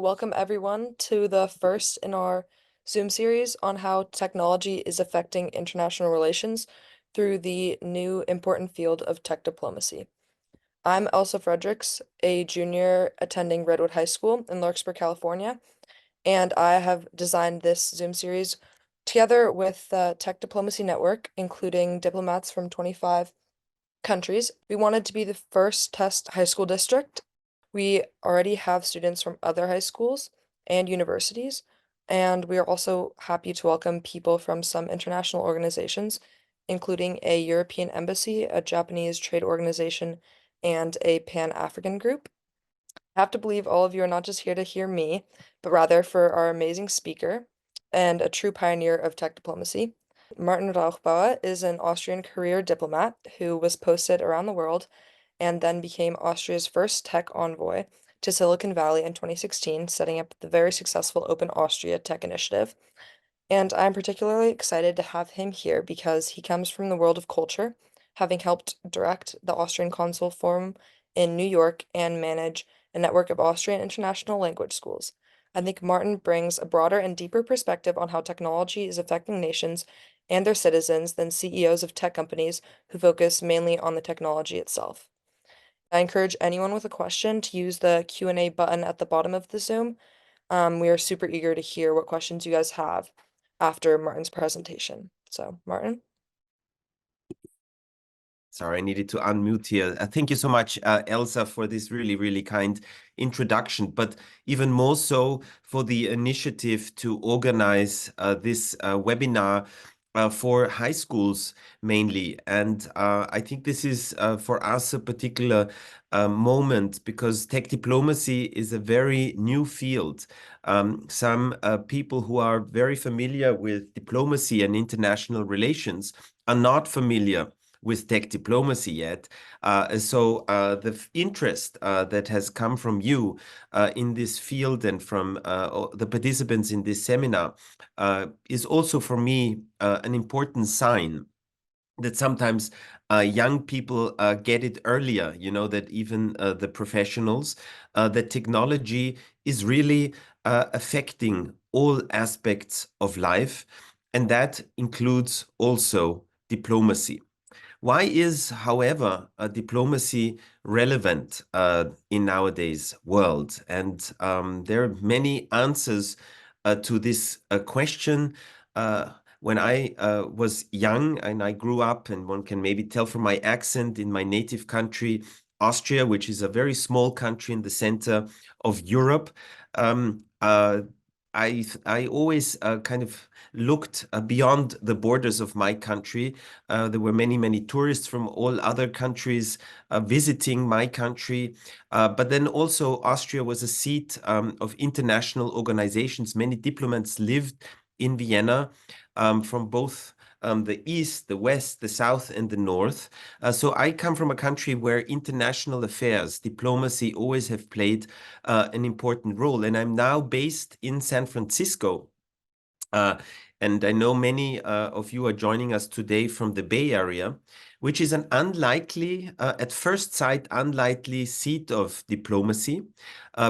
Welcome everyone to the first in our Zoom series on how technology is affecting international relations through the new important field of tech diplomacy. I'm Elsa Fredericks, a junior attending Redwood High School in Larkspur, California, and I have designed this Zoom series together with the Tech Diplomacy Network, including diplomats from 25 countries. We wanted to be the first test high school district. We already have students from other high schools and universities, and we are also happy to welcome people from some international organizations, including a European embassy, a Japanese trade organization, and a Pan-African group. I have to believe all of you are not just here to hear me, but rather for our amazing speaker and a true pioneer of tech diplomacy. Martin Rauchbauer is an Austrian career diplomat who was posted around the world and then became Austria's first tech envoy to Silicon Valley in 2016, setting up the very successful Open Austria tech initiative. And I'm particularly excited to have him here because he comes from the world of culture, having helped direct the Austrian Consul Forum in New York and manage a network of Austrian international language schools. I think Martin brings a broader and deeper perspective on how technology is affecting nations and their citizens than CEOs of tech companies who focus mainly on the technology itself. I encourage anyone with a question to use the Q&A button at the bottom of the Zoom. We are super eager to hear what questions you guys have after Martin's presentation. So, Martin? Sorry, I needed to unmute here. Thank you so much, Elsa, for this really, really kind introduction, but even more so for the initiative to organize this webinar for high schools mainly. And I think this is for us a particular moment because tech diplomacy is a very new field. Some people who are very familiar with diplomacy and international relations are not familiar with tech diplomacy yet. So the interest that has come from you in this field and from the participants in this seminar is also for me an important sign that sometimes young people get it earlier, that even the professionals, that technology is really affecting all aspects of life, and that includes also diplomacy. Why is, however, diplomacy relevant in nowadays world? And there are many answers to this question. When I was young and I grew up, and one can maybe tell from my accent, in my native country, Austria, which is a very small country in the center of Europe, I always kind of looked beyond the borders of my country. There were many, many tourists from all other countries visiting my country. But then also Austria was a seat of international organizations. Many diplomats lived in Vienna from both the east, the west, the south, and the north. So I come from a country where international affairs, diplomacy always have played an important role. And I'm now based in San Francisco. And I know many of you are joining us today from the Bay Area, which is an unlikely, at first sight, unlikely seat of diplomacy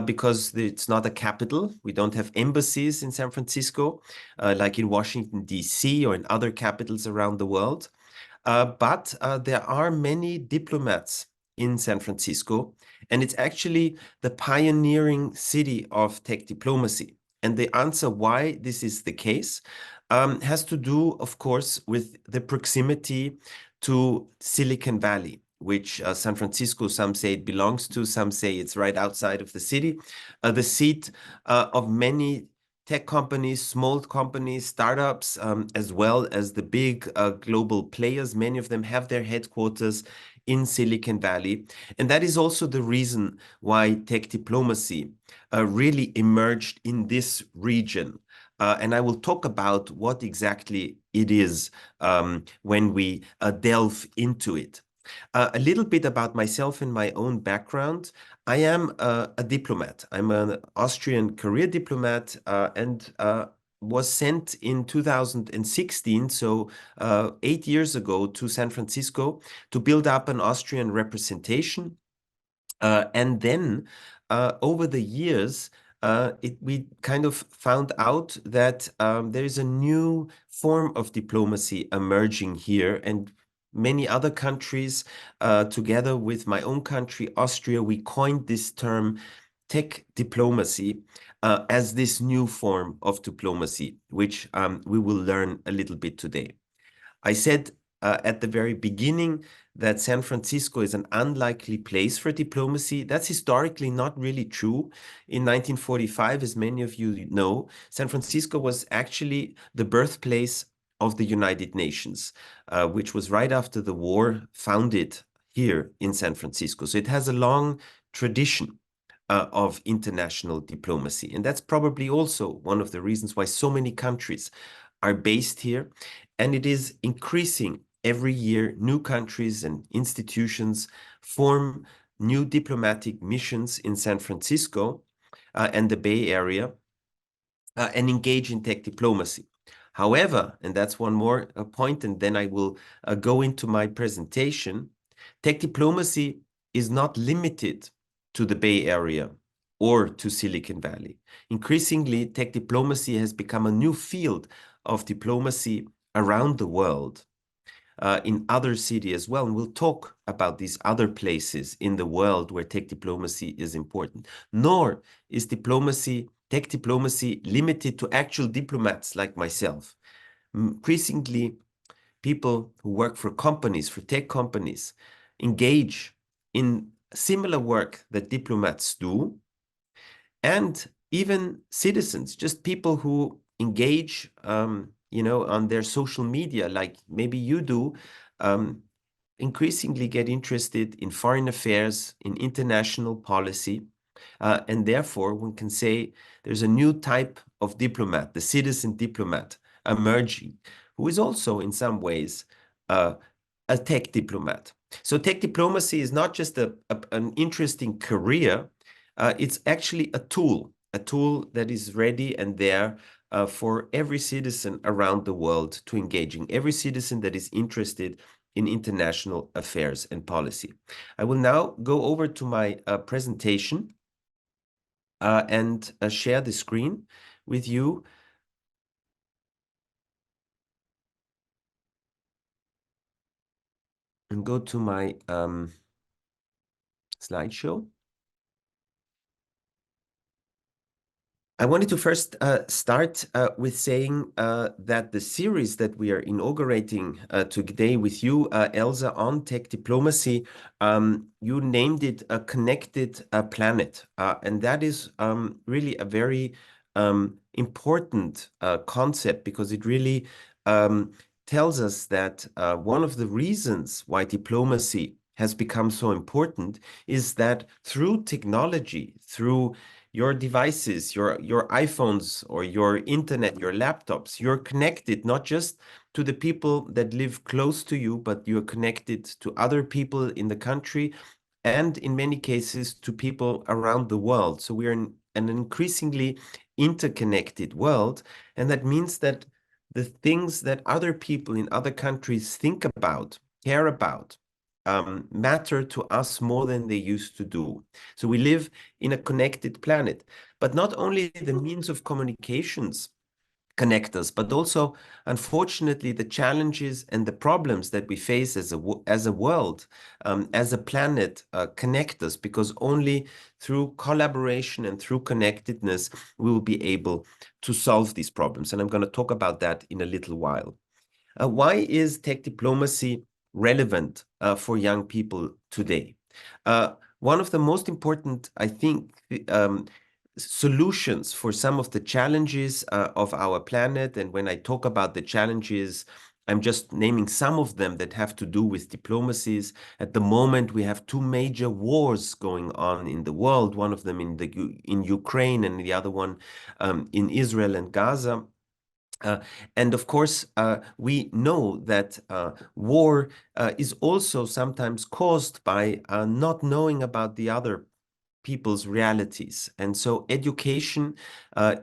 because it's not a capital. We don't have embassies in San Francisco, like in Washington, D.C. or in other capitals around the world. But there are many diplomats in San Francisco, and it's actually the pioneering city of tech diplomacy. And the answer why this is the case has to do, of course, with the proximity to Silicon Valley, which San Francisco, some say it belongs to, some say it's right outside of the city, the seat of many tech companies, small companies, startups, as well as the big global players. Many of them have their headquarters in Silicon Valley. And that is also the reason why tech diplomacy really emerged in this region. And I will talk about what exactly it is when we delve into it. A little bit about myself and my own background. I am a diplomat. I'm an Austrian career diplomat and was sent in 2016, so 8 years ago, to San Francisco to build up an Austrian representation. And then over the years, we kind of found out that there is a new form of diplomacy emerging here, and many other countries, together with my own country, Austria, we coined this term tech diplomacy as this new form of diplomacy, which we will learn a little bit today. I said at the very beginning that San Francisco is an unlikely place for diplomacy. That's historically not really true. In 1945, as many of you know, San Francisco was actually the birthplace of the United Nations, which was right after the war founded here in San Francisco. So it has a long tradition of international diplomacy. And that's probably also one of the reasons why so many countries are based here. And it is increasing every year. New countries and institutions form new diplomatic missions in San Francisco and the Bay Area and engage in tech diplomacy. However, and that's one more point, and then I will go into my presentation, tech diplomacy is not limited to the Bay Area or to Silicon Valley. Increasingly, tech diplomacy has become a new field of diplomacy around the world, in other cities as well. And we'll talk about these other places in the world where tech diplomacy is important. Nor is tech diplomacy limited to actual diplomats like myself. Increasingly, people who work for companies, for tech companies, engage in similar work that diplomats do, and even citizens, just people who engage, on their social media, like maybe you do, increasingly get interested in foreign affairs, in international policy, and therefore one can say there's a new type of diplomat, the citizen diplomat, emerging, who is also in some ways a tech diplomat. So tech diplomacy is not just an interesting career, it's actually a tool that is ready and there for every citizen around the world to engage in, every citizen that is interested in international affairs and policy. I will now go over to my presentation and share the screen with you. And go to my slideshow. I wanted to first start with saying that the series that we are inaugurating today with you, Elsa, on tech diplomacy, you named it a connected planet. And that is really a very important concept, because it really tells us that one of the reasons why diplomacy has become so important is that through technology, through your devices, your iPhones or your internet, your laptops, you're connected not just to the people that live close to you, but you're connected to other people in the country and in many cases to people around the world. So we're in an increasingly interconnected world. And that means that the things that other people in other countries think about, care about, matter to us more than they used to do. So we live in a connected planet, but not only the means of communications connect us, but also, unfortunately, the challenges and the problems that we face as a world, as a planet, connect us, because only through collaboration and through connectedness we will be able to solve these problems. And I'm going to talk about that in a little while. Why is tech diplomacy relevant for young people today? One of the most important, I think, solutions for some of the challenges of our planet, and when I talk about the challenges, I'm just naming some of them that have to do with diplomacies. At the moment, we have two major wars going on in the world, one of them in Ukraine and the other one in Israel and Gaza. And of course, we know that war is also sometimes caused by not knowing about the other people's realities. And so education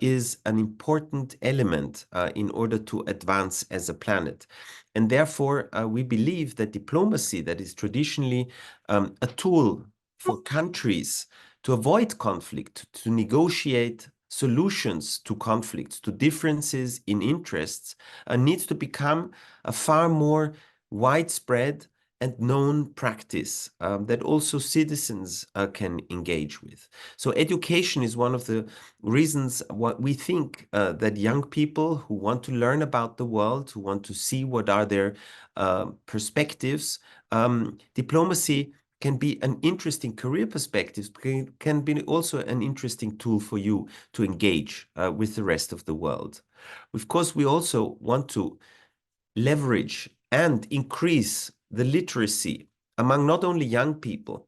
is an important element in order to advance as a planet. And therefore, we believe that diplomacy, that is traditionally a tool for countries to avoid conflict, to negotiate solutions to conflicts, to differences in interests, needs to become a far more widespread and known practice that also citizens can engage with. So education is one of the reasons what we think that young people who want to learn about the world, who want to see what are their perspectives, diplomacy can be an interesting career perspective, can be also an interesting tool for you to engage with the rest of the world. Of course, we also want to leverage and increase the literacy among not only young people,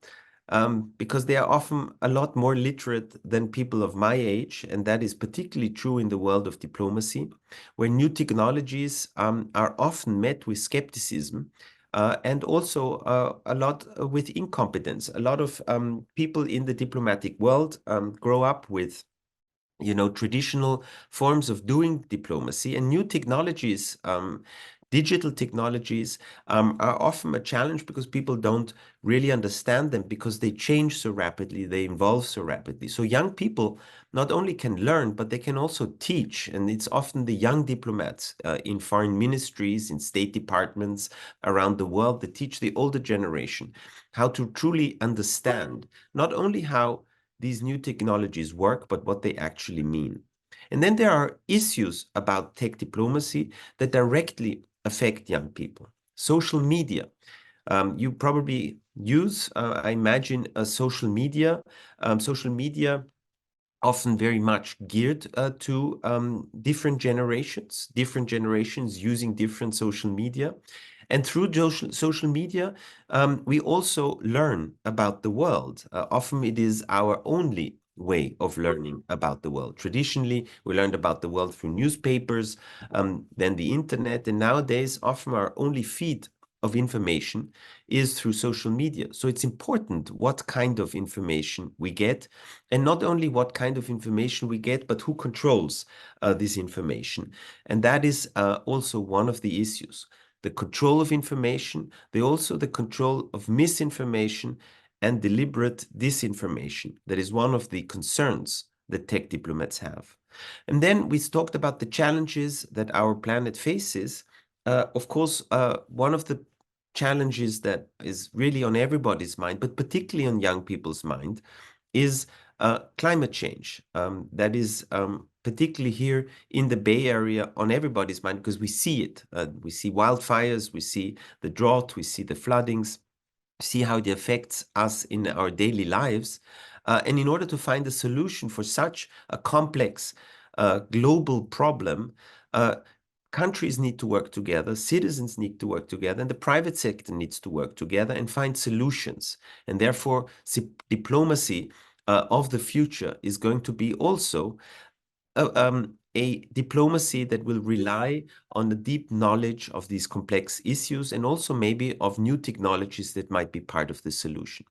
because they are often a lot more literate than people of my age, and that is particularly true in the world of diplomacy, where new technologies are often met with skepticism. And also a lot with incompetence. A lot of people in the diplomatic world grow up with traditional forms of doing diplomacy, and new technologies, digital technologies, are often a challenge because people don't really understand them because they change so rapidly, they evolve so rapidly. So young people not only can learn, but they can also teach. And it's often the young diplomats in foreign ministries, in state departments around the world that teach the older generation how to truly understand not only how these new technologies work, but what they actually mean. And then there are issues about tech diplomacy that directly affect young people. Social media. You probably use, I imagine, social media. Social media often very much geared to different generations using different social media. And through social media, we also learn about the world. Often it is our only way of learning about the world. Traditionally, we learned about the world through newspapers, then the internet, and nowadays often our only feed of information is through social media. So it's important what kind of information we get, and not only what kind of information we get, but who controls this information. And that is also one of the issues. The control of information, also the control of misinformation and deliberate disinformation. That is one of the concerns that tech diplomats have. And then we talked about the challenges that our planet faces. Of course, one of the challenges that is really on everybody's mind, but particularly on young people's mind, is climate change. That is particularly here in the Bay Area on everybody's mind because we see it. We see wildfires, we see the drought, we see the floodings, see how it affects us in our daily lives. And in order to find a solution for such a complex global problem, countries need to work together, citizens need to work together, and the private sector needs to work together and find solutions. And therefore, diplomacy of the future is going to be also a diplomacy that will rely on the deep knowledge of these complex issues and also maybe of new technologies that might be part of the solution.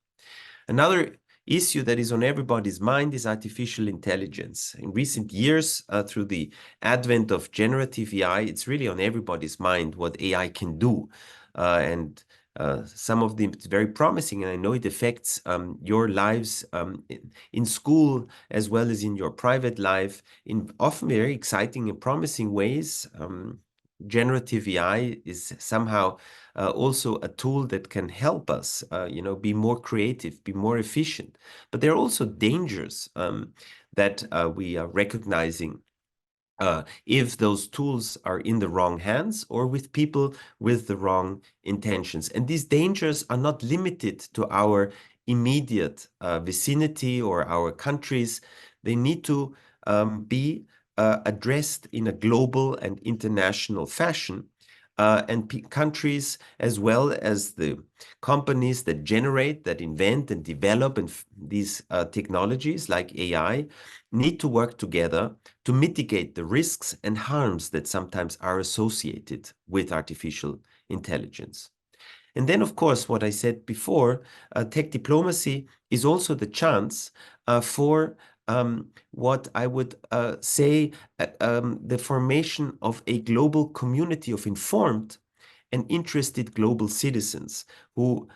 Another issue that is on everybody's mind is artificial intelligence. In recent years, through the advent of generative AI, it's really on everybody's mind what AI can do. And some of them, it's very promising, and I know it affects your lives in school as well as in your private life in often very exciting and promising ways. Generative AI is somehow also a tool that can help us, be more creative, be more efficient. But there are also dangers that we are recognizing if those tools are in the wrong hands or with people with the wrong intentions. And these dangers are not limited to our immediate vicinity or our countries. They need to be addressed in a global and international fashion. And countries, as well as the companies that generate, that invent and develop these technologies like AI, need to work together to mitigate the risks and harms that sometimes are associated with artificial intelligence. And then, of course, what I said before, tech diplomacy is also the chance for what I would say the formation of a global community of informed and interested global citizens who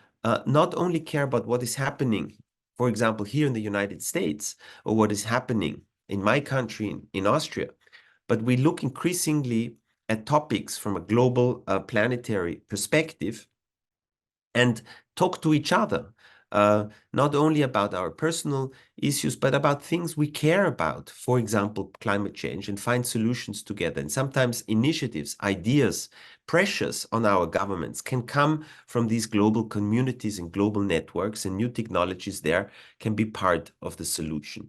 not only care about what is happening for example, here in the United States, or what is happening in my country, in Austria. But we look increasingly at topics from a global planetary perspective and talk to each other, not only about our personal issues, but about things we care about, for example, climate change, and find solutions together. And sometimes initiatives, ideas, pressures on our governments can come from these global communities and global networks, and new technologies there can be part of the solution.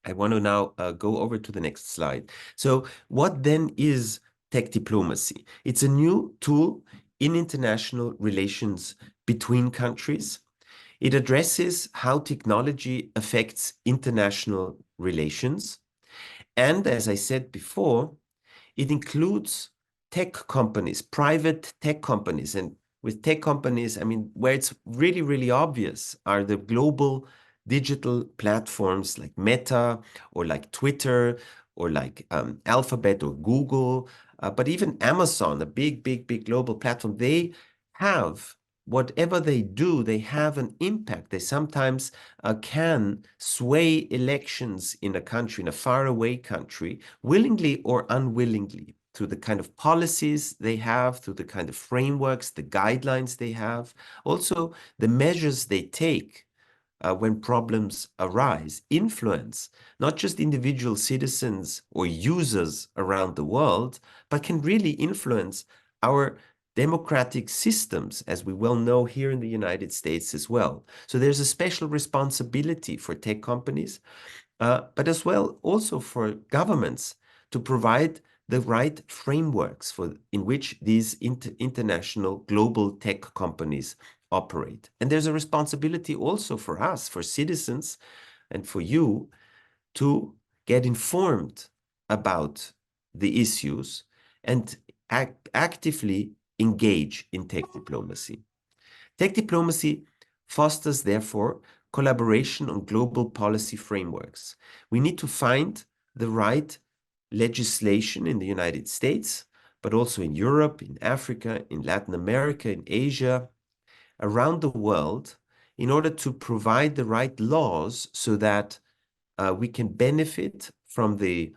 I want to now go over to the next slide. So what then is tech diplomacy? It's a new tool in international relations between countries. It addresses how technology affects international relations. And as I said before, it includes tech companies, private tech companies. And with tech companies, I mean, where it's really, really obvious are the global digital platforms like Meta or like Twitter or like Alphabet or Google, but even Amazon, a big global platform. They have, whatever they do, they have an impact. They sometimes can sway elections in a country, in a faraway country, willingly or unwillingly, through the kind of policies they have, through the kind of frameworks, the guidelines they have, also the measures they take when problems arise, influence not just individual citizens or users around the world, but can really influence our democratic systems, as we well know here in the United States as well. So there's a special responsibility for tech companies, but as well also for governments to provide the right frameworks in which these international global tech companies operate. And there's a responsibility also for us, for citizens, and for you to get informed about the issues and actively engage in tech diplomacy. Tech diplomacy fosters, therefore, collaboration on global policy frameworks. We need to find the right legislation in the United States, but also in Europe, in Africa, in Latin America, in Asia, around the world, in order to provide the right laws so that we can benefit from the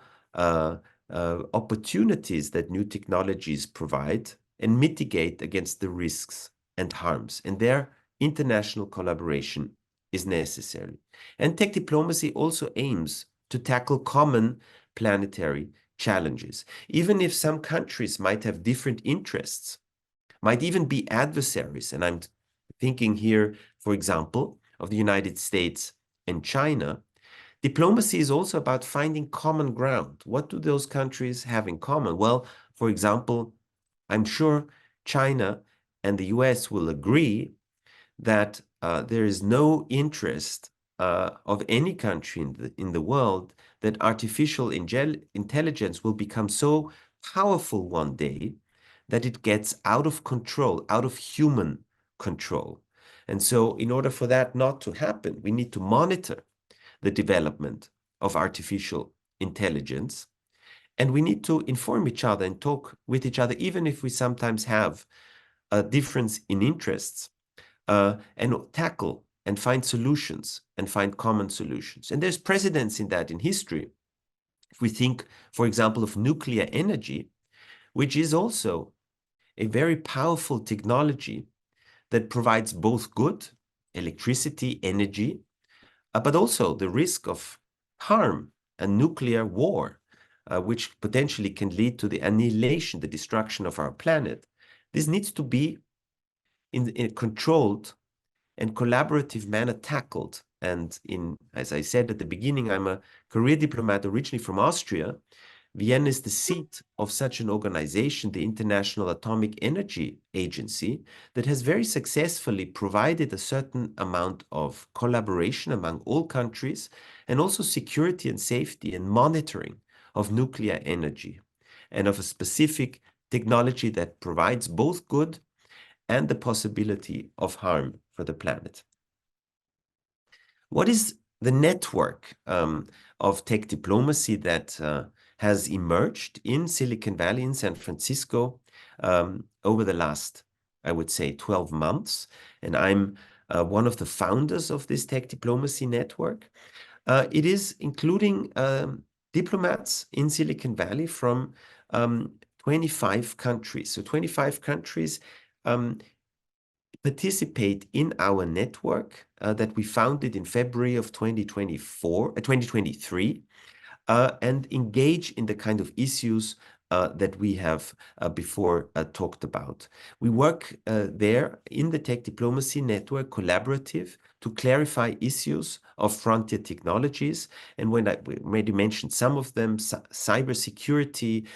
opportunities that new technologies provide and mitigate against the risks and harms. And there, international collaboration is necessary. And tech diplomacy also aims to tackle common planetary challenges. Even if some countries might have different interests, might even be adversaries, and I'm thinking here, for example, of the United States and China, diplomacy is also about finding common ground. What do those countries have in common? Well, for example, I'm sure China and the US will agree that there is no interest of any country in the world that artificial intelligence will become so powerful one day that it gets out of control, out of human control. And so in order for that not to happen, we need to monitor the development of artificial intelligence. And we need to inform each other and talk with each other, even if we sometimes have a difference in interests, and tackle and find solutions and find common solutions. And there's precedents in that in history. If we think, for example, of nuclear energy, which is also a very powerful technology that provides both good electricity, energy, but also the risk of harm and nuclear war, which potentially can lead to the annihilation, the destruction of our planet. This needs to be in a controlled and collaborative manner tackled. And as I said at the beginning, I'm a career diplomat originally from Austria. Vienna is the seat of such an organization, the International Atomic Energy Agency, that has very successfully provided a certain amount of collaboration among all countries, and also security and safety and monitoring of nuclear energy, and of a specific technology that provides both good and the possibility of harm for the planet. What is the network of tech diplomacy that has emerged in Silicon Valley, in San Francisco, over the last, I would say, 12 months? And I'm one of the founders of this tech diplomacy network. It is including diplomats in Silicon Valley from 25 countries. So 25 countries participate in our network that we founded in February of 2023, and engage in the kind of issues that we have before talked about. We work there in the Tech Diplomacy Network collaborative to clarify issues of frontier technologies. And when I already mentioned some of them, cybersecurity,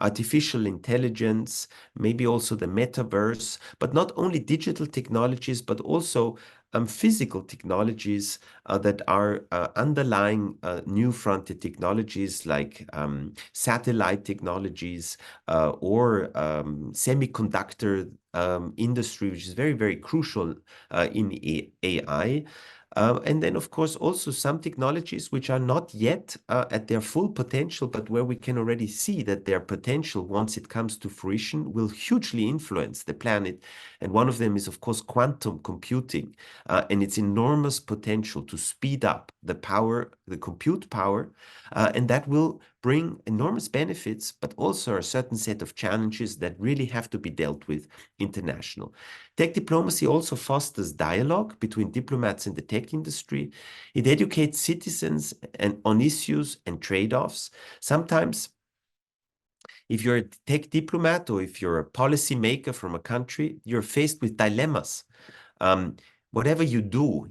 artificial intelligence, maybe also the metaverse, but not only digital technologies, but also physical technologies that are underlying new frontier technologies like satellite technologies or semiconductor industry, which is very, very crucial in AI. And then, of course, also some technologies which are not yet at their full potential, but where we can already see that their potential, once it comes to fruition, will hugely influence the planet. And one of them is, of course, quantum computing and its enormous potential to speed up the power, the compute power, and that will bring enormous benefits, but also a certain set of challenges that really have to be dealt with international. Tech diplomacy also fosters dialogue between diplomats and the tech industry. It educates citizens on issues and trade-offs. Sometimes, if you're a tech diplomat or if you're a policy maker from a country, you're faced with dilemmas. Whatever you do,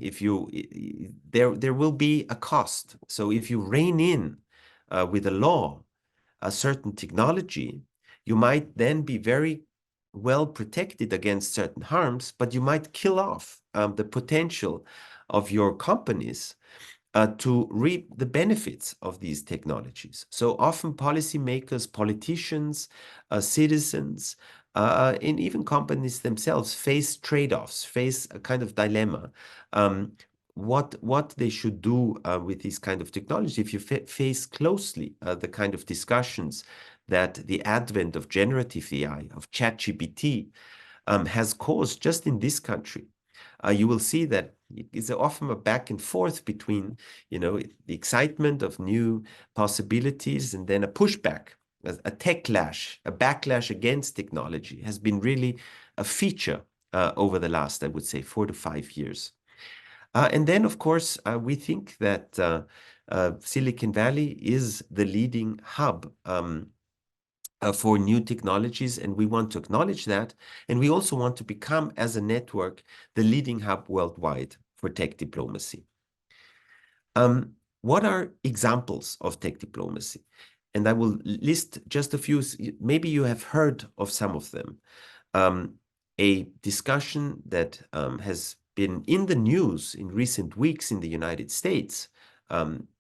there will be a cost. So if you rein in with a law a certain technology, you might then be very well protected against certain harms, but you might kill off the potential of your companies to reap the benefits of these technologies. So often policymakers, politicians, citizens, and even companies themselves face trade-offs, face a kind of dilemma. What they should do with these kind of technology. If you face closely the kind of discussions that the advent of generative AI, of ChatGPT, has caused just in this country, you will see that it's often a back and forth between, the excitement of new possibilities and then a pushback, a techlash, a backlash against technology has been really a feature over the last, I would say, 4 to 5 years. And then, of course, we think that Silicon Valley is the leading hub for new technologies, and we want to acknowledge that. And we also want to become, as a network, the leading hub worldwide for tech diplomacy. What are examples of tech diplomacy? And I will list just a few. Maybe you have heard of some of them. A discussion that has been in the news in recent weeks in the United States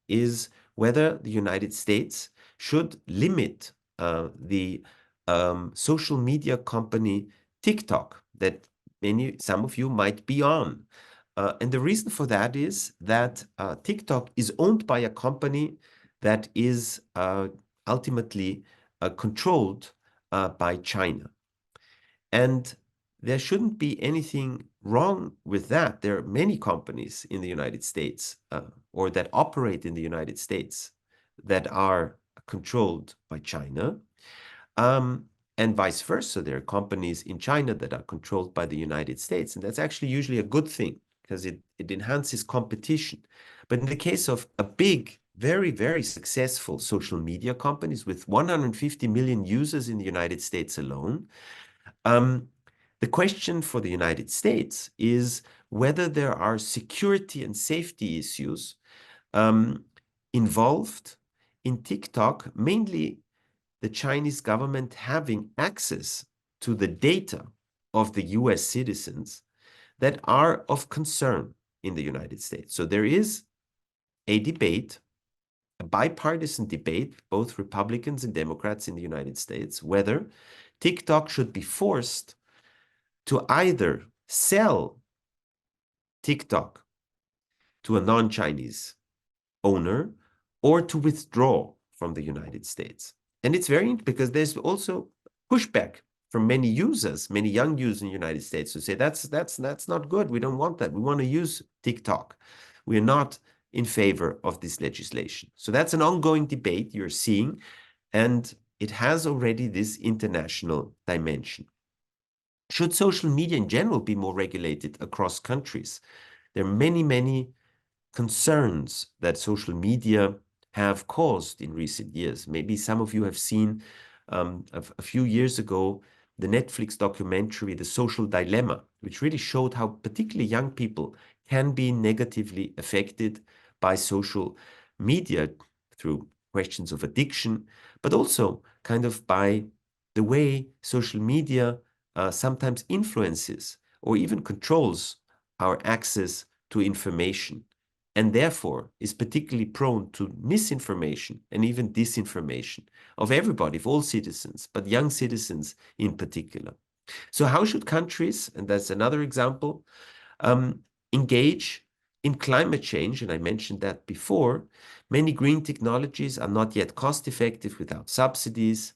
is whether the United States should limit the social media company TikTok that some of you might be on. And the reason for that is that TikTok is owned by a company that is ultimately controlled by China. And there shouldn't be anything wrong with that. There are many companies in the United States or that operate in the United States that are controlled by China. And vice versa, there are companies in China that are controlled by the United States. And that's actually usually a good thing because it enhances competition. But in the case of a big, very, very successful social media companies with 150 million users in the United States alone, the question for the United States is whether there are security and safety issues involved in TikTok, mainly the Chinese government having access to the data of the US citizens that are of concern in the United States. So there is a debate, a bipartisan debate, both Republicans and Democrats in the United States, whether TikTok should be forced to either sell TikTok to a non-Chinese owner or to withdraw from the United States. And it's very interesting because there's also pushback from many users, many young users in the United States, who say that's not good. We don't want that. We want to use TikTok. We are not in favor of this legislation. So that's an ongoing debate you're seeing, and it has already this international dimension. Should social media in general be more regulated across countries? There are many, many concerns that social media have caused in recent years. Maybe some of you have seen a few years ago the Netflix documentary, The Social Dilemma, which really showed how particularly young people can be negatively affected by social media through questions of addiction, but also kind of by the way social media sometimes influences or even controls our access to information, and therefore is particularly prone to misinformation and even disinformation of everybody, of all citizens, but young citizens in particular. So how should countries, and that's another example, engage in climate change? And I mentioned that before. Many green technologies are not yet cost effective without subsidies.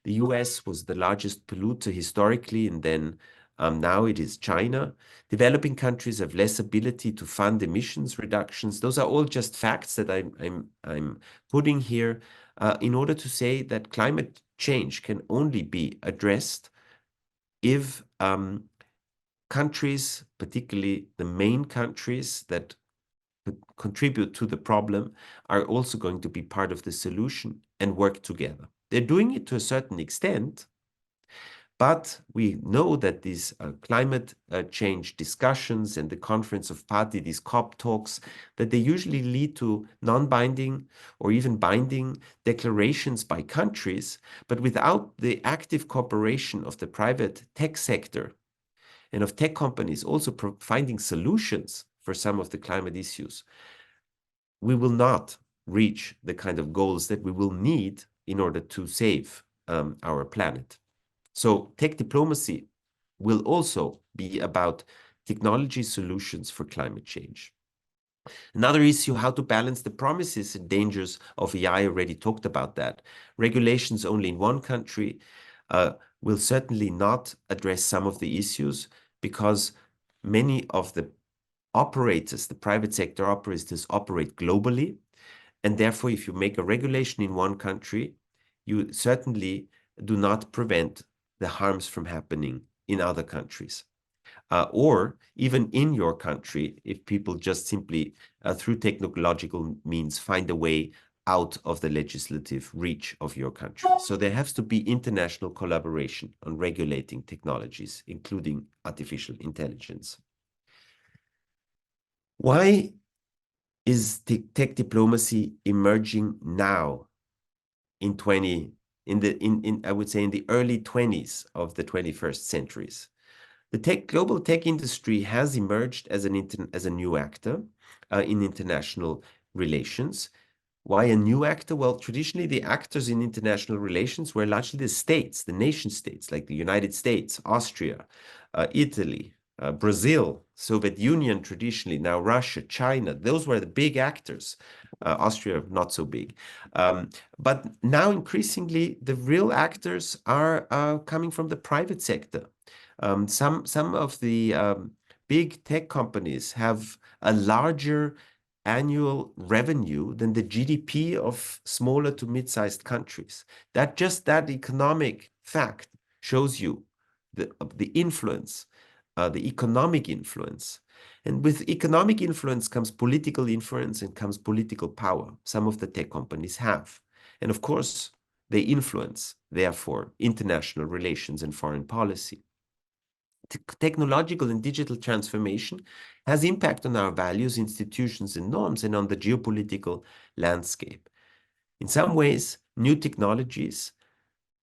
The US was the largest polluter historically, and then now it is China. Developing countries have less ability to fund emissions reductions. Those are all just facts that I'm putting here in order to say that climate change can only be addressed if countries, particularly the main countries that contribute to the problem, are also going to be part of the solution and work together. They're doing it to a certain extent, but we know that these climate change discussions and the Conference of Parties, these COP talks, that they usually lead to non-binding or even binding declarations by countries, but without the active cooperation of the private tech sector and of tech companies also finding solutions for some of the climate issues, we will not reach the kind of goals that we will need in order to save our planet. So tech diplomacy will also be about technology solutions for climate change. Another issue, how to balance the promises and dangers of AI. I already talked about that. Regulations only in one country will certainly not address some of the issues, because many of the operators, the private sector operators, operate globally. And therefore, if you make a regulation in one country, you certainly do not prevent the harms from happening in other countries. Or even in your country, if people just simply, through technological means, find a way out of the legislative reach of your country. So there has to be international collaboration on regulating technologies, including artificial intelligence. Why is tech diplomacy emerging now in I would say in the early 20s of the 21st centuries? The global tech industry has emerged as a new actor in international relations. Why a new actor? Well, traditionally, the actors in international relations were largely the states, the nation states, like the United States, Austria, Italy, Brazil, Soviet Union traditionally, now Russia, China. Those were the big actors. Austria, not so big. But now increasingly, the real actors are coming from the private sector. Some of the big tech companies have a larger annual revenue than the GDP of smaller to mid-sized countries. That economic fact shows you the influence, the economic influence. And with economic influence comes political influence and comes political power. Some of the tech companies have. And of course, they influence, therefore, international relations and foreign policy. Technological and digital transformation has impact on our values, institutions, and norms, and on the geopolitical landscape. In some ways, new technologies,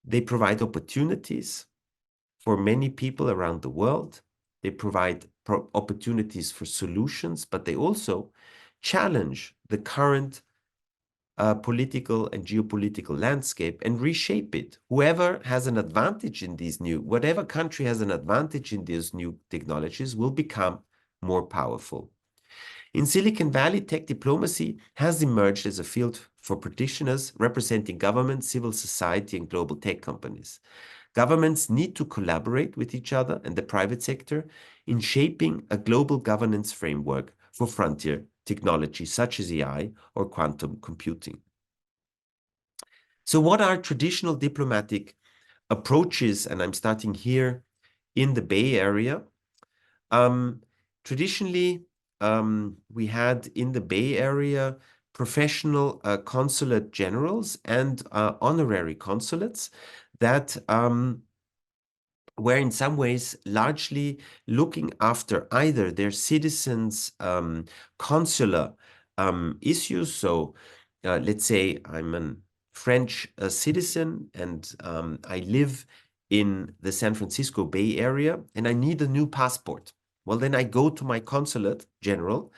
they provide opportunities for many people around the world. They provide opportunities for solutions, but they also challenge the current political and geopolitical landscape and reshape it. Whatever country has an advantage in these new technologies will become more powerful. In Silicon Valley, tech diplomacy has emerged as a field for practitioners representing government, civil society, and global tech companies. Governments need to collaborate with each other and the private sector in shaping a global governance framework for frontier technologies such as AI or quantum computing. So what are traditional diplomatic approaches? And I'm starting here in the Bay Area. Traditionally, we had in the Bay Area professional consulate generals and honorary consulates that were in some ways largely looking after either their citizens' consular issues. So let's say I'm a French citizen and I live in the San Francisco Bay Area and I need a new passport. Well, then I go to my consulate general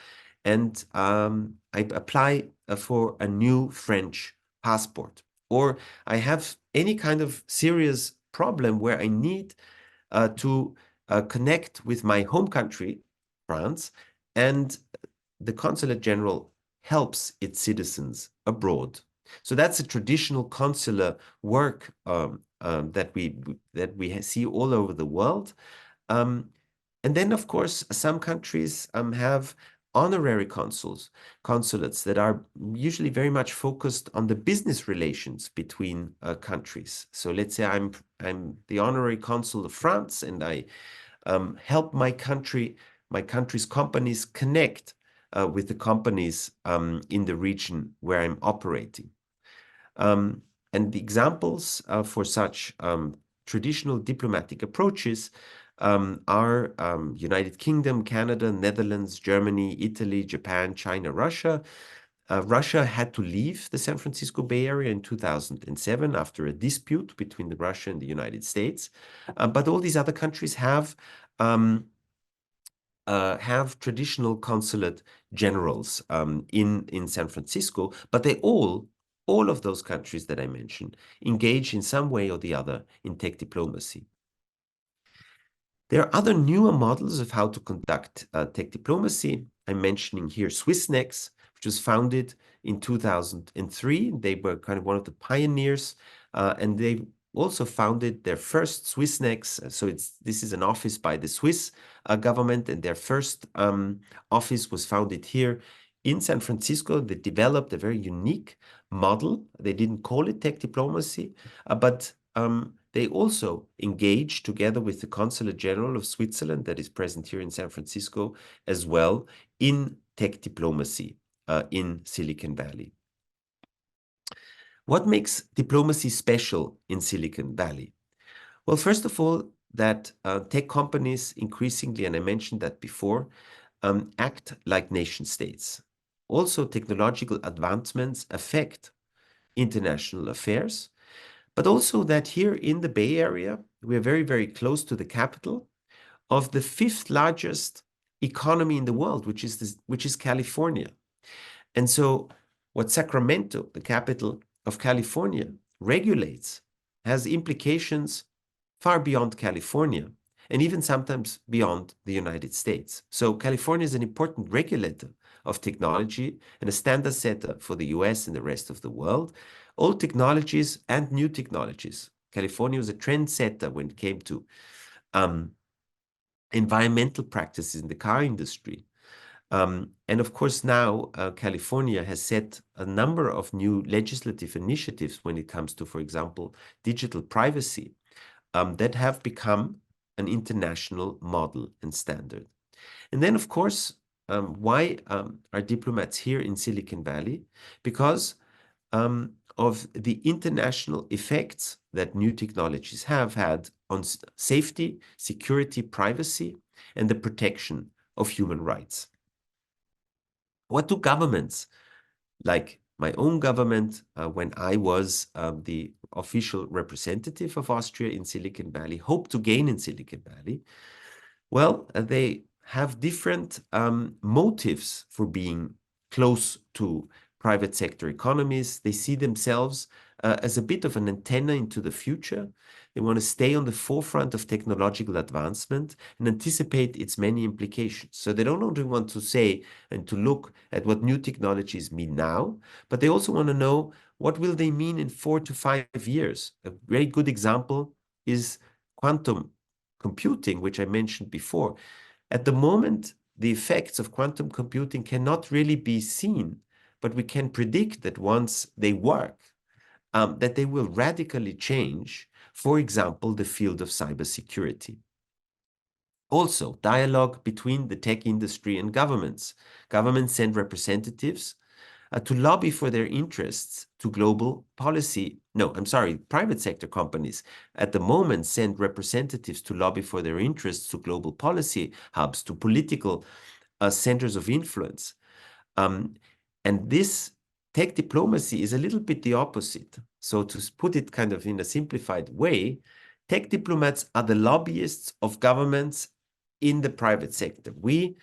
and I apply for a new French passport. Or I have any kind of serious problem where I need to connect with my home country, France, and the consulate general helps its citizens abroad. So that's a traditional consular work that we see all over the world. And then, of course, some countries have honorary consulates that are usually very much focused on the business relations between countries. So let's say I'm the honorary consul of France, and I help my country's companies connect with the companies in the region where I'm operating. And the examples for such traditional diplomatic approaches are United Kingdom, Canada, Netherlands, Germany, Italy, Japan, China, Russia. Russia had to leave the San Francisco Bay Area in 2007 after a dispute between Russia and the United States. But all these other countries have traditional consulate generals in San Francisco, but they all of those countries that I mentioned engage in some way or the other in tech diplomacy. There are other newer models of how to conduct tech diplomacy. I'm mentioning here SwissNex, which was founded in 2003. They were kind of one of the pioneers, and they also founded their first SwissNex. So this is an office by the Swiss government, and their first office was founded here in San Francisco. They developed a very unique model. They didn't call it tech diplomacy, but they also engage together with the Consulate General of Switzerland that is present here in San Francisco as well in tech diplomacy in Silicon Valley. What makes diplomacy special in Silicon Valley? Well, first of all, that tech companies increasingly, and I mentioned that before, act like nation states. Also, technological advancements affect international affairs, but also that here in the Bay Area, we are very, very close to the capital of the fifth largest economy in the world, which is California. And so what Sacramento, the capital of California, regulates has implications far beyond California and even sometimes beyond the United States. So California is an important regulator of technology and a standard setter for the US and the rest of the world. Old technologies and new technologies. California was a trendsetter when it came to environmental practices in the car industry. And of course, now California has set a number of new legislative initiatives when it comes to, for example, digital privacy that have become an international model and standard. And then, of course, why are diplomats here in Silicon Valley? Because of the international effects that new technologies have had on safety, security, privacy, and the protection of human rights. What do governments, like my own government, when I was the official representative of Austria in Silicon Valley, hope to gain in Silicon Valley? Well, they have different motives for being close to private sector economies. They see themselves as a bit of an antenna into the future. They want to stay on the forefront of technological advancement and anticipate its many implications. So they don't only want to say and to look at what new technologies mean now, but they also want to know what will they mean in 4 to 5 years. A very good example is quantum computing, which I mentioned before. At the moment, the effects of quantum computing cannot really be seen, but we can predict that once they work, that they will radically change, for example, the field of cybersecurity. Also, dialogue between the tech industry and governments. Governments send representatives to lobby for their interests to global policy. No, I'm sorry, private sector companies at the moment send representatives to lobby for their interests to global policy hubs, to political centers of influence. And this tech diplomacy is a little bit the opposite. So to put it kind of in a simplified way, tech diplomats are the lobbyists of governments in the private sector. We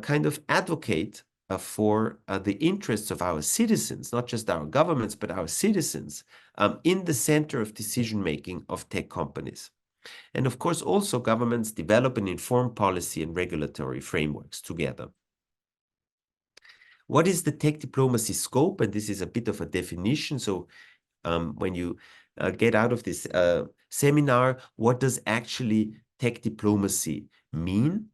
kind of advocate for the interests of our citizens, not just our governments, but our citizens, in the center of decision-making of tech companies. And of course, also governments develop and inform policy and regulatory frameworks together. What is the tech diplomacy scope? And this is a bit of a definition. So when you get out of this seminar, what does actually tech diplomacy mean?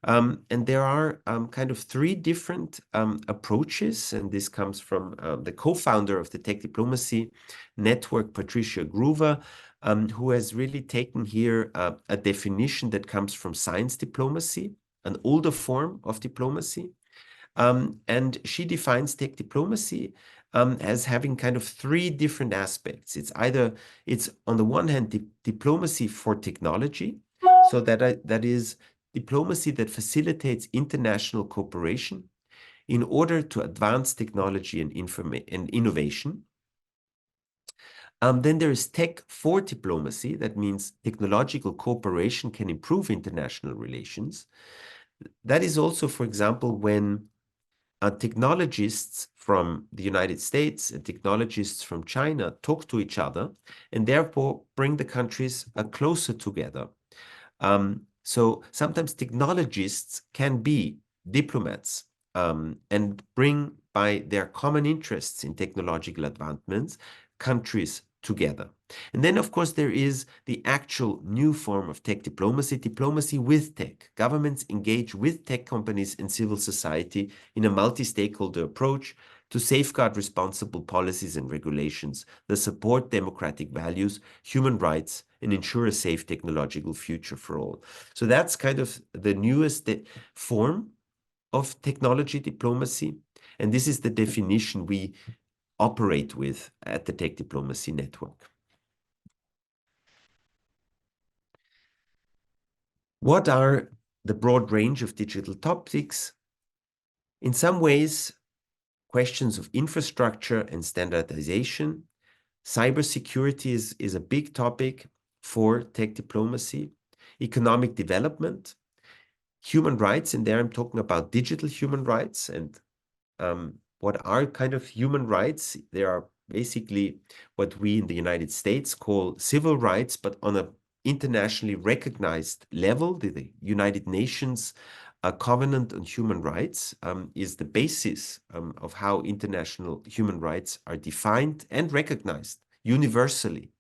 And there are kind of three different approaches, and this comes from the co-founder of the Tech Diplomacy Network, Patricia Groover, who has really taken here a definition that comes from science diplomacy, an older form of diplomacy. And she defines tech diplomacy as having kind of three different aspects. It's on the one hand, diplomacy for technology, so that is diplomacy that facilitates international cooperation in order to advance technology and innovation. Then there is tech for diplomacy. That means technological cooperation can improve international relations. That is also, for example, when technologists from the United States and technologists from China talk to each other and therefore bring the countries closer together. So sometimes technologists can be diplomats and bring by their common interests in technological advancements countries together. And then, of course, there is the actual new form of tech diplomacy, diplomacy with tech. Governments engage with tech companies and civil society in a multi-stakeholder approach to safeguard responsible policies and regulations that support democratic values, human rights, and ensure a safe technological future for all. So that's kind of the newest form of technology diplomacy. And this is the definition we operate with at the Tech Diplomacy Network. What are the broad range of digital topics? In some ways, questions of infrastructure and standardization. Cybersecurity is a big topic for tech diplomacy. Economic development, human rights, and there I'm talking about digital human rights. And what are kind of human rights? There are basically what we in the United States call civil rights, but on an internationally recognized level. The United Nations Covenant on Human Rights is the basis of how international human rights are defined and recognized universally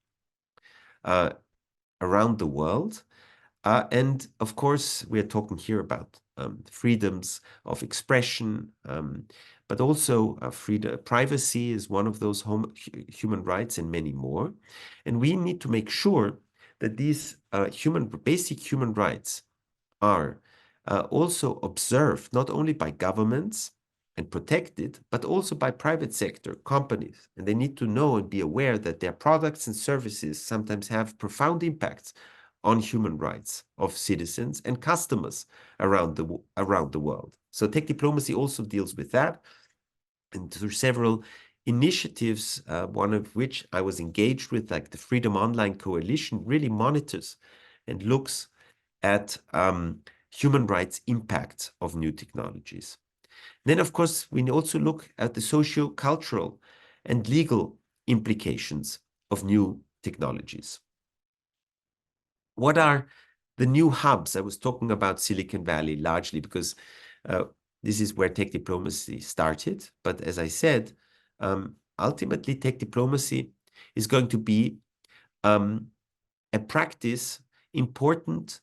around the world. And of course, we are talking here about freedoms of expression, but also privacy is one of those human rights and many more. And we need to make sure that these basic human rights are also observed not only by governments and protected, but also by private sector companies. And they need to know and be aware that their products and services sometimes have profound impacts on human rights of citizens and customers around the world. So tech diplomacy also deals with that. And through several initiatives, one of which I was engaged with, like the Freedom Online Coalition, really monitors and looks at human rights impact of new technologies. Then, of course, we also look at the socio-cultural and legal implications of new technologies. What are the new hubs? I was talking about Silicon Valley largely because this is where tech diplomacy started. But as I said, ultimately, tech diplomacy is going to be a practice important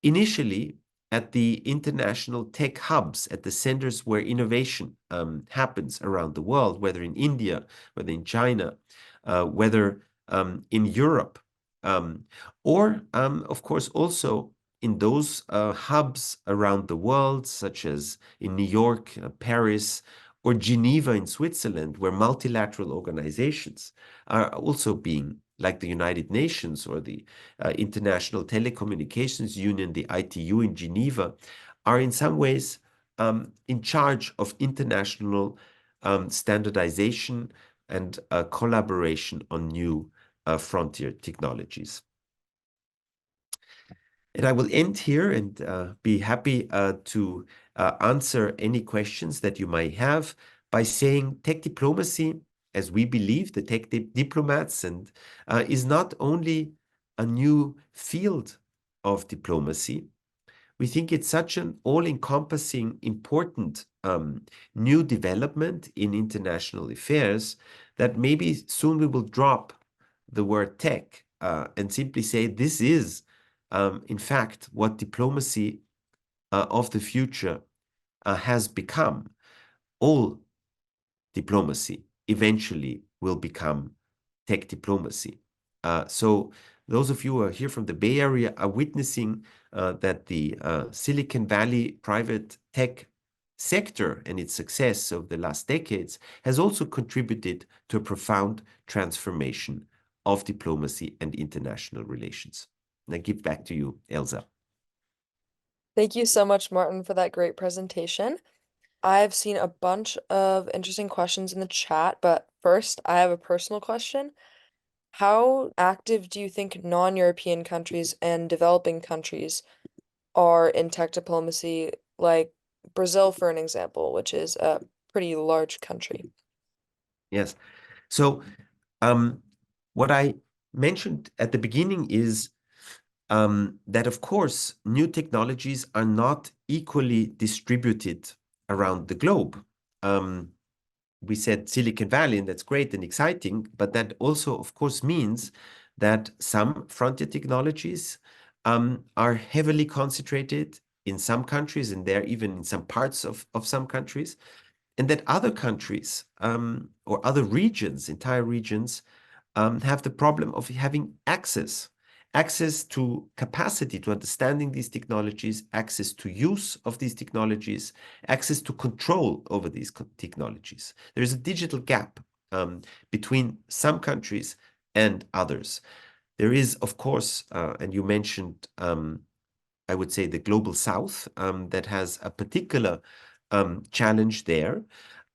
initially at the international tech hubs, at the centers where innovation happens around the world, whether in India, whether in China, whether in Europe, or of course also in those hubs around the world, such as in New York, Paris, or Geneva in Switzerland, where multilateral organizations are also being, like the United Nations or the International Telecommunications Union, the ITU in Geneva, are in some ways in charge of international standardization and collaboration on new frontier technologies. And I will end here and be happy to answer any questions that you might have by saying tech diplomacy, as we believe, the tech diplomats, and is not only a new field of diplomacy. We think it's such an all-encompassing, important new development in international affairs that maybe soon we will drop the word tech and simply say this is, in fact, what diplomacy of the future has become. All diplomacy eventually will become tech diplomacy. So those of you who are here from the Bay Area are witnessing that the Silicon Valley private tech sector and its success over the last decades has also contributed to a profound transformation of diplomacy and international relations. And I give back to you, Elsa. Thank you so much, Martin, for that great presentation. I've seen a bunch of interesting questions in the chat, but first, I have a personal question. How active do you think non-European countries and developing countries are in tech diplomacy, like Brazil, for an example, which is a pretty large country? Yes. So what I mentioned at the beginning is that, of course, new technologies are not equally distributed around the globe. We said Silicon Valley, and that's great and exciting, but that also, of course, means that some frontier technologies are heavily concentrated in some countries, and they're even in some parts of some countries, and that other countries or other regions, entire regions, have the problem of having access to capacity, to understanding these technologies, access to use of these technologies, access to control over these technologies. There is a digital gap between some countries and others. There is, of course, and you mentioned, I would say, the global South that has a particular challenge there.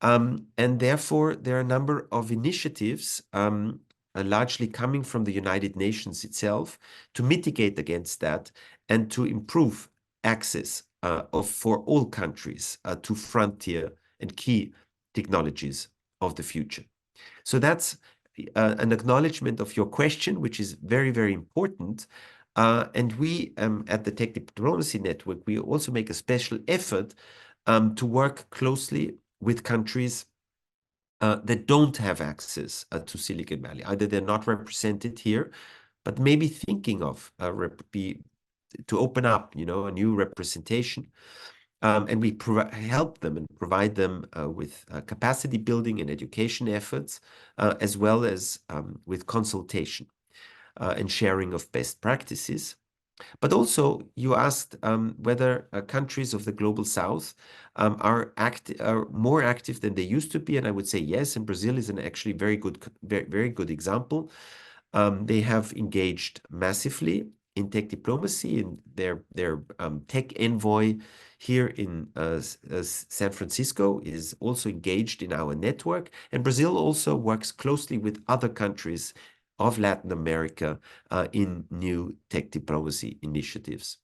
And therefore, there are a number of initiatives largely coming from the United Nations itself to mitigate against that and to improve access for all countries to frontier and key technologies of the future. So that's an acknowledgement of your question, which is very, very important. And we at the Tech Diplomacy Network, we also make a special effort to work closely with countries that don't have access to Silicon Valley. Either they're not represented here, but maybe thinking of to open up, a new representation. And we help them and provide them with capacity building and education efforts, as well as with consultation and sharing of best practices. But also, you asked whether countries of the Global South are more active than they used to be, and I would say yes. And Brazil is an actually very good example. They have engaged massively in tech diplomacy, and their tech envoy here in San Francisco is also engaged in our network. And Brazil also works closely with other countries of Latin America in new tech diplomacy initiatives.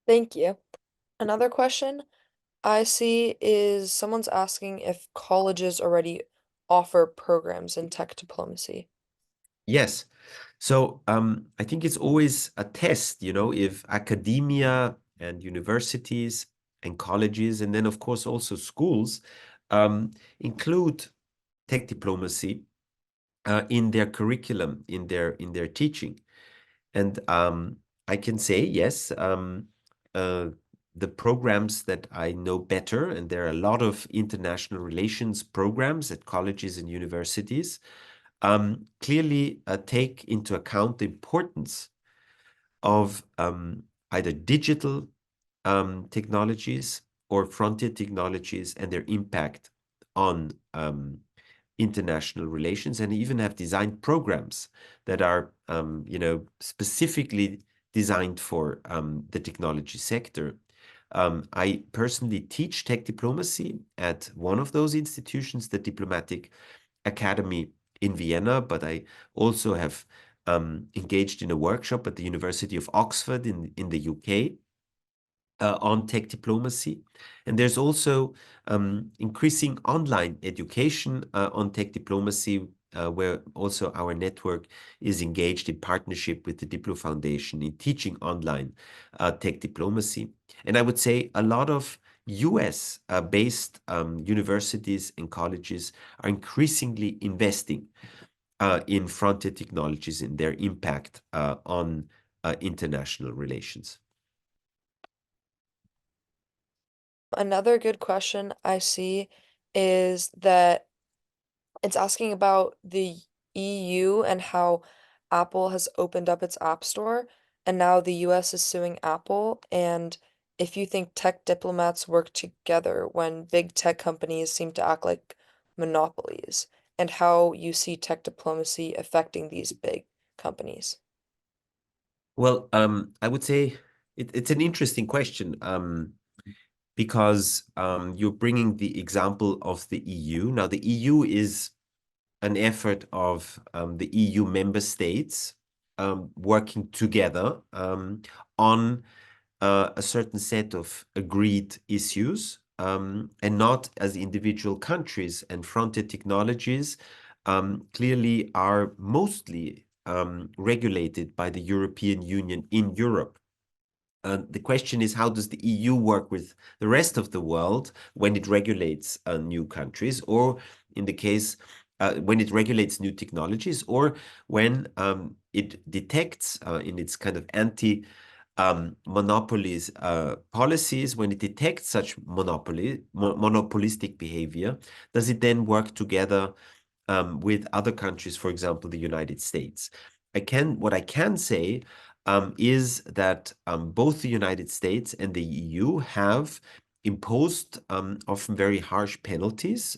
Thank you. Another question I see is someone's asking if colleges already offer programs in tech diplomacy. Yes. So I think it's always a test, if academia and universities and colleges, and then of course also schools include tech diplomacy in their curriculum, in their teaching. And I can say, yes, uh, the programs that I know better, and there are a lot of international relations programs at colleges and universities, clearly take into account the importance of either digital technologies or frontier technologies and their impact on international relations, and even have designed programs that are, specifically designed for the technology sector. I personally teach tech diplomacy at one of those institutions, the Diplomatic Academy in Vienna, but I also have engaged in a workshop at the University of Oxford in the UK on tech diplomacy. And there's also increasing online education on tech diplomacy, where also our network is engaged in partnership with the Diplo Foundation in teaching online tech diplomacy. And I would say a lot of US based universities and colleges are increasingly investing in frontier technologies and their impact on international relations. Another good question I see is that it's asking about the EU and how Apple has opened up its App Store, and now the US is suing Apple. And if you think tech diplomats work together when big tech companies seem to act like monopolies, and how you see tech diplomacy affecting these big companies. Well, I would say it's an interesting question, because you're bringing the example of the EU. Now, the EU is an effort of the EU member states working together on a certain set of agreed issues, and not as individual countries. And frontier technologies clearly are mostly regulated by the European Union in Europe. The question is, how does the EU work with the rest of the world when it regulates new countries, or in the case when it regulates new technologies, or when it detects in its kind of anti monopolies policies, when it detects such monopolistic behavior, does it then work together with other countries, for example, the United States? What I can say is that both the United States and the EU have imposed often very harsh penalties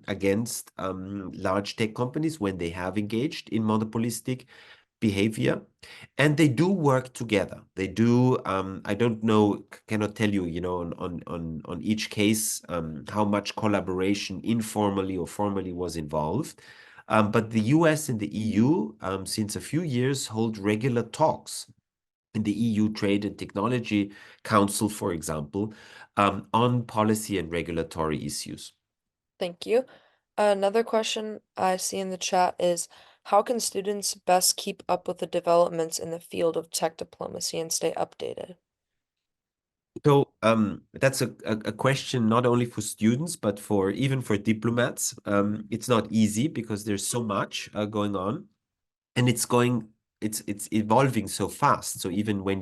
against large tech companies when they have engaged in monopolistic behavior, and they do work together. They do. I don't know, cannot tell you, on each case how much collaboration, informally or formally, was involved. But the US and the EU, since a few years, hold regular talks in the EU Trade and Technology Council, for example, on policy and regulatory issues. Thank you. Another question I see in the chat is how can students best keep up with the developments in the field of tech diplomacy and stay updated? So that's a question not only for students, but for even for diplomats. It's not easy because there's so much going on, and it's evolving so fast. So even when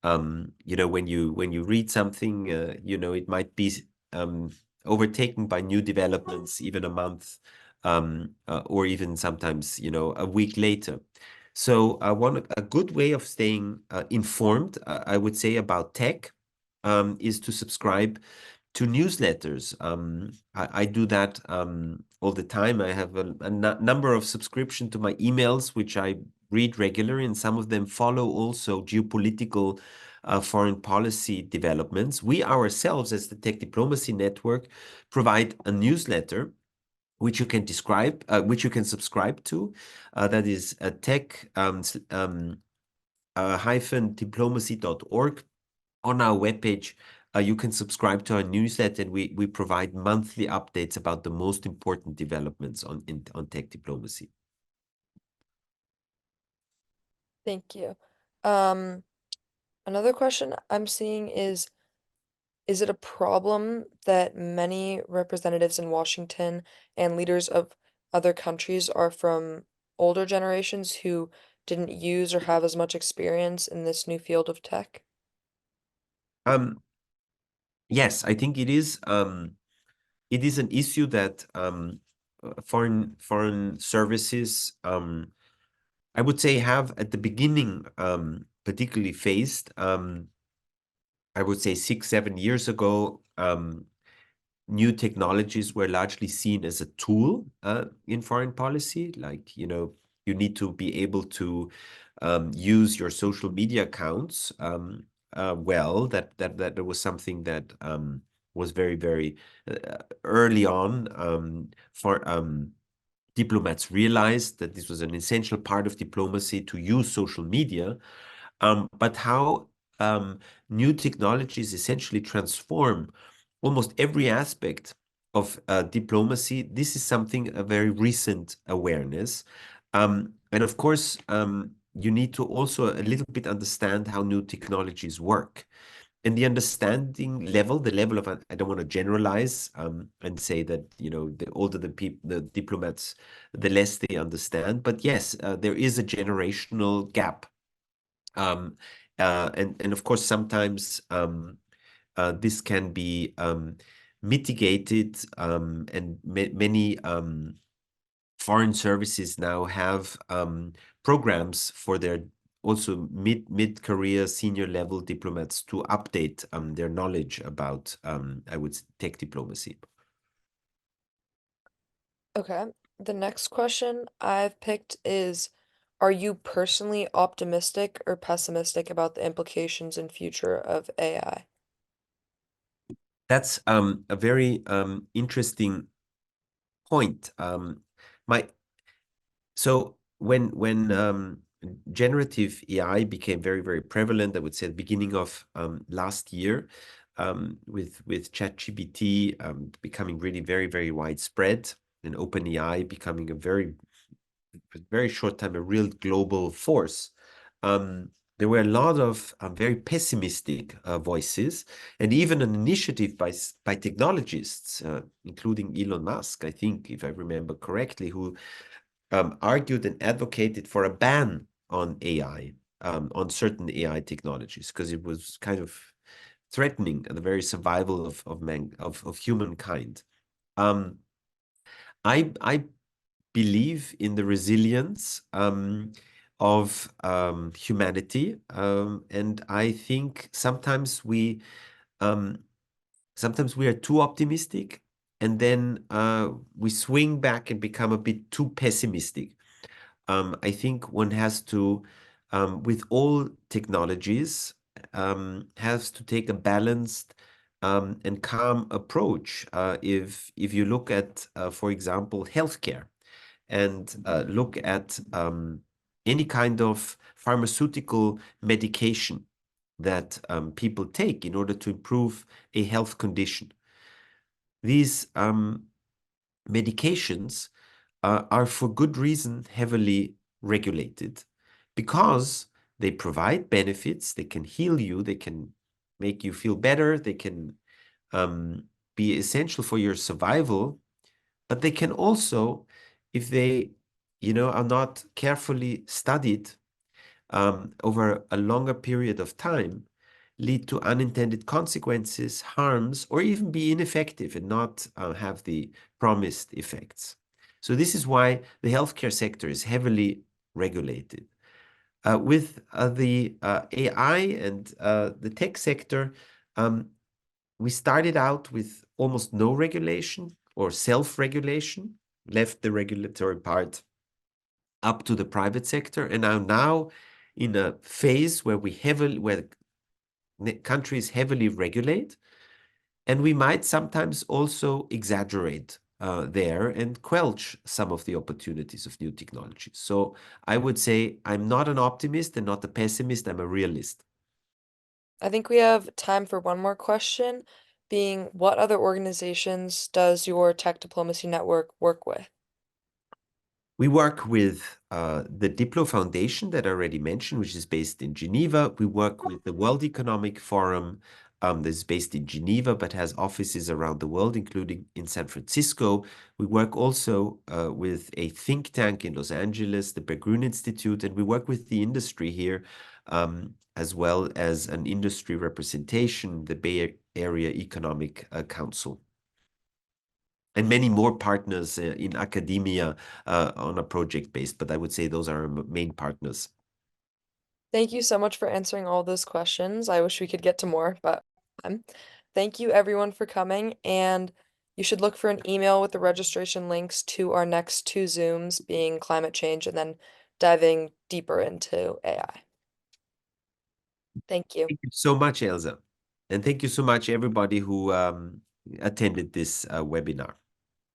when you read something, it might be um, overtaken by new developments even a month, or even sometimes, a week later. So a good way of staying informed, I would say, about tech is to subscribe to newsletters. I do that all the time. I have a number of subscription to my emails, which I read regularly, and some of them follow also geopolitical foreign policy developments. We ourselves, as the Tech Diplomacy Network, provide a newsletter which you can subscribe to. That is tech hyphen diplomacy.org. On our webpage, you can subscribe to our newsletter, and we provide monthly updates about the most important developments on tech diplomacy. Thank you. Um, Another question I'm seeing is it a problem that many representatives in Washington and leaders of other countries are from older generations who didn't use or have as much experience in this new field of tech? Um, yes, I think it is an issue that foreign services, I would say, have at the beginning particularly faced. I would say 6, 7 years ago, new technologies were largely seen as a tool in foreign policy. Like, you need to be able to use your social media accounts well. That was something that was very, very early on for diplomats realized that this was an essential part of diplomacy to use social media. But how new technologies essentially transform almost every aspect of diplomacy, this is something, a very recent awareness. And of course, you need to also a little bit understand how new technologies work. And the understanding level, the level of, I don't want to generalize and say that, the older the people, the diplomats, the less they understand. But yes, there is a generational gap. Um, and of course, sometimes this can be mitigated, and many foreign services now have programs for their also mid-career senior level diplomats to update their knowledge about, I would say, tech diplomacy. Okay. The next question I've picked is, are you personally optimistic or pessimistic about the implications and future of AI? That's a very interesting point. My So when generative AI became very, very prevalent, I would say at the beginning of last year, with ChatGPT becoming really very, very widespread, and OpenAI becoming a very short time a real global force. There were a lot of very pessimistic voices, and even an initiative by technologists, including Elon Musk, I think, if I remember correctly, who argued and advocated for a ban on AI, on certain AI technologies, because it was kind of threatening the very survival of humankind. Um, I believe in the resilience of humanity, and I think um, sometimes we are too optimistic, and then we swing back and become a bit too pessimistic. I think one has to, with all technologies, has to take a balanced and calm approach. If you look at, for example, healthcare, and look at any kind of pharmaceutical medication that people take in order to improve a health condition, these medications are for good reason heavily regulated, because they provide benefits. They can heal you, they can make you feel better, they can be essential for your survival, but they can also, if they, are not carefully studied over a longer period of time, lead to unintended consequences, harms, or even be ineffective and not have the promised effects. So this is why the healthcare sector is heavily regulated. With the AI and the tech sector, we started out with almost no regulation or self-regulation, left the regulatory part up to the private sector, and are now in a phase where where countries heavily regulate, and we might sometimes also exaggerate there and quelch some of the opportunities of new technologies. So I would say I'm not an optimist and not a pessimist, I'm a realist. I think we have time for one more question, being what other organizations does your tech diplomacy network work with? We work with the Diplo Foundation that I already mentioned, which is based in Geneva. We work with the World Economic Forum, that's based in Geneva, but has offices around the world, including in San Francisco. We work also with a think tank in Los Angeles, the Berggruen Institute, and we work with the industry here, as well as an industry representation, the Bay Area Economic Council, and many more partners in academia on a project based, but I would say those are our main partners. Thank you so much for answering all those questions. I wish we could get to more, but thank you everyone for coming, and you should look for an email with the registration links to our next two Zooms, being climate change and then diving deeper into AI. Thank you. Thank you so much, Elsa. And thank you so much, everybody who attended this webinar.